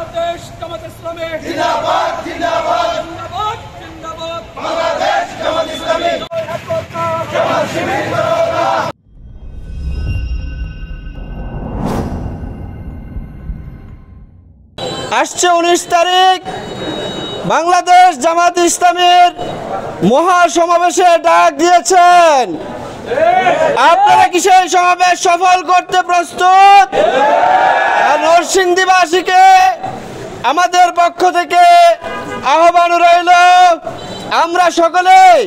বাংলাদেশ জামাত ইসলামী জিন্দাবাদ জিন্দাবাদ জিন্দাবাদ জিন্দাবাদ বাংলাদেশ জামাত ইসলামী জামাত শিবির করোনা। আসছে 19 তারিখ বাংলাদেশ জামাত ইসলামীর মহাসমাবেশে ডাক দিয়েছেন। আপনারা কি সেই সমাবেশ সফল করতে প্রস্তুত? আর নরসিংদীবাসীকে আমাদের পক্ষ থেকে আহ্বান রইল, আমরা সকলেই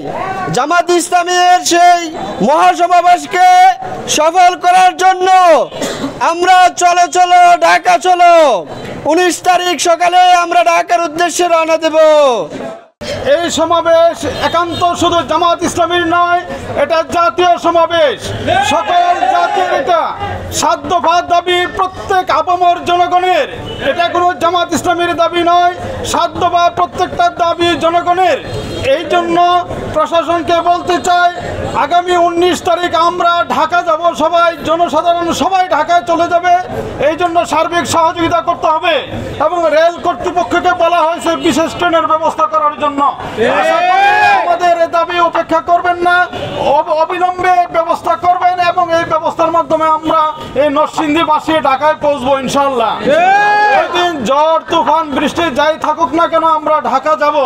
জামাত ইসলামীর সেই মহাসমাবেশকে সফল করার জন্য আমরা চলো চলো ঢাকা চলো 19 তারিখ সকালে আমরা ঢাকার উদ্দেশ্যে রওনা দেব। এই সমাবেশ একান্ত শুধু জামাত ইসলামীর নয়, এটা জাতীয় সমাবেশ। সকল জাতির এটা সাধ্যবাদ দাবি, প্রত্যেক আপামর জনগণের। এটা কোনো জামাত ইসলামীর দাবি নয়, সাধ্যবাদ প্রত্যেকটা দাবি জনগণের। এই জন্য প্রশাসনকে বলতে চাই, আগামী 19 তারিখ আমরা ঢাকা যাব, সবাই জনসাধারণ সবাই ঢাকায় চলে যাবে। এই জন্য সার্বিক সহযোগিতা করতে হবে এবং রেল কর্তৃপক্ষকে বলা হয়েছে বিশেষ ট্রেনের ব্যবস্থা করার জন্য। আশা করি আমাদের দাবি উপেক্ষা করবেন না, অবিলম্বে ব্যবস্থা করবেন এবং এই ব্যবস্থার মাধ্যমে আমরা এই নরসিংদীবাসী ঢাকায় পৌঁছবো ইনশাআল্লাহ। ওই দিন ঝড় তুফান বৃষ্টি যাই থাকুক না কেন আমরা ঢাকা যাব।